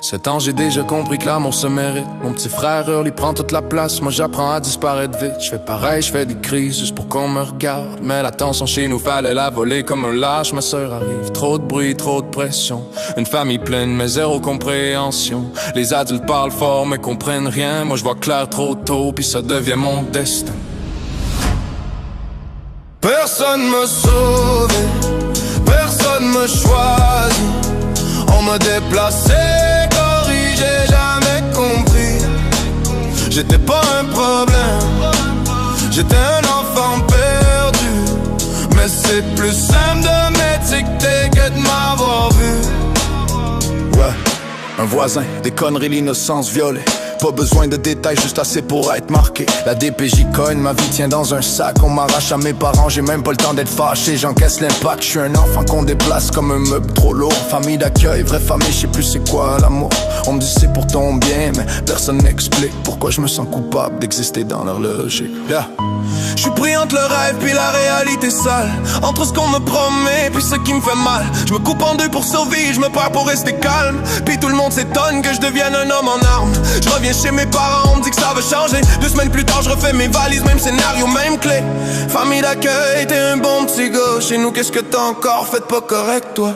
7 ans, j'ai déjà compris que l'amour se mérite. Mon petit frère hurle, il prend toute la place. Moi j'apprends à disparaître vite. Je fais pareil, je fais des crises juste pour qu'on me regarde. Mais l'attention chez nous, fallait la voler comme un lâche. Ma sœur arrive, trop de bruit, trop de pression. Une famille pleine, mais zéro compréhension. Les adultes parlent fort, mais comprennent rien. Moi je vois clair trop tôt, puis ça devient mon destin. Personne me sauve, personne me choisit. On m'a déplacé, corrigé, jamais compris. J'étais pas un problème, j'étais un enfant perdu. Mais c'est plus simple de m'étiqueter que de m'avoir vu. Ouais, un voisin, des conneries, l'innocence violée. Pas besoin de détails, juste assez pour être marqué. La DPJ cogne, ma vie tient dans un sac. On m'arrache à mes parents, j'ai même pas le temps d'être fâché. J'encaisse l'impact, je suis un enfant qu'on déplace comme un meuble trop lourd. Famille d'accueil, vraie famille, je sais plus c'est quoi l'amour. On me dit c'est pour ton bien, mais personne n'explique pourquoi je me sens coupable d'exister dans leur logique. Yeah. Je suis pris entre le rêve puis la réalité sale. Entre ce qu'on me promet puis ce qui me fait mal. Je me coupe en deux pour survivre, je me perds pour rester calme. Puis tout le monde s'étonne que je devienne un homme en armes. Je reviens chez mes parents, on me dit que ça va changer. 2 semaines plus tard, je refais mes valises, même scénario, même clé. Famille d'accueil, t'es un bon petit gars. Chez nous, qu'est-ce que t'as encore fait de pas correct, toi?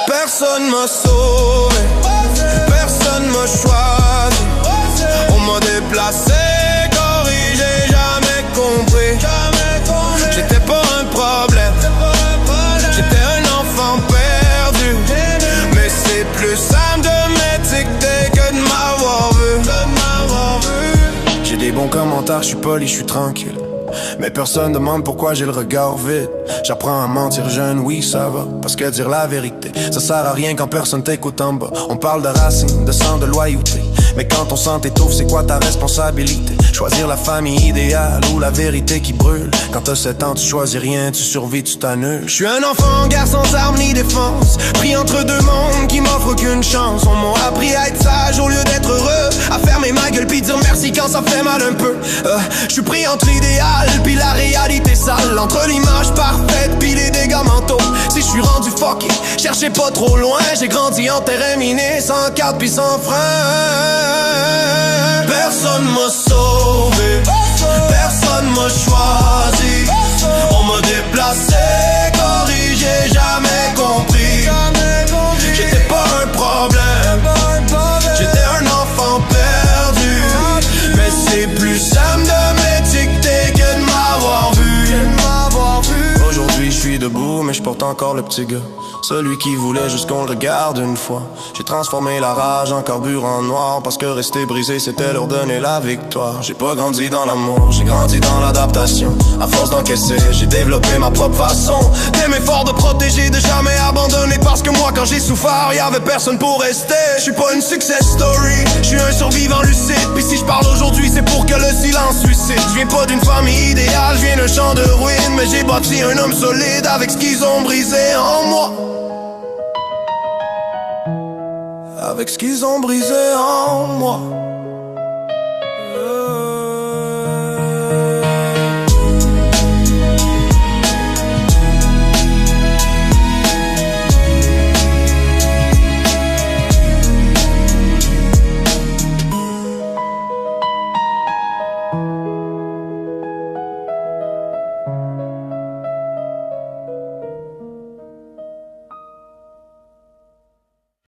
Personne m'a sauvé, personne m'a choisi. On m'a déplacé, corrigé, jamais compris. J'étais pas un problème, j'étais un enfant perdu. Mais c'est plus simple de m'étiqueter que de m'avoir vu. J'ai des bons commentaires, je suis poli, je suis tranquille. Mais personne demande pourquoi j'ai le regard vide. J'apprends à mentir jeune, oui ça va. Parce que dire la vérité, ça sert à rien quand personne t'écoute en bas. On parle de racines, de sang, de loyauté. Mais quand ton sang t'étouffe, c'est quoi ta responsabilité? Choisir la famille idéale ou la vérité qui brûle. Quand t'as 7 ans, tu choisis rien, tu survis, tu t'annules. Je suis un enfant en guerre sans armes ni défense, pris entre deux mondes qui m'offrent aucune chance. On m'a appris à être sage au lieu d'être heureux, à fermer ma gueule puis dire merci quand ça fait mal un peu. Je suis pris entre l'idéal puis la réalité sale, entre l'image parfaite puis les dégâts mentaux. Si je suis rendu fucké, cherchez pas trop loin. J'ai grandi en terrain miné, sans carte puis sans frein. Personne m'a sauvé, personne m'a choisi. On m'a déplacé, corrigé, jamais compris. J'étais pas un problème, j'étais un enfant perdu. Mais c'est plus simple de m'étiqueter que de m'avoir vu. Aujourd'hui je suis debout, mais je porte encore le petit gars, celui qui voulait juste qu'on le regarde une fois. J'ai transformé la rage en carburant noir, parce que rester brisé c'était leur donner la victoire. J'ai pas grandi dans l'amour, j'ai grandi dans l'adaptation. À force d'encaisser, j'ai développé ma propre façon d'aimer fort, de protéger, de jamais abandonner. Parce que moi quand j'ai souffert, y'avait personne pour rester. Je suis pas une success story, je suis un survivant lucide. Puis si je parle aujourd'hui, c'est pour que le silence suicide. Je viens pas d'une famille idéale, je viens d'un champ de ruines. Mais j'ai bâti un homme solide avec ce qu'ils ont brisé en moi. Avec ce qu'ils ont brisé en moi.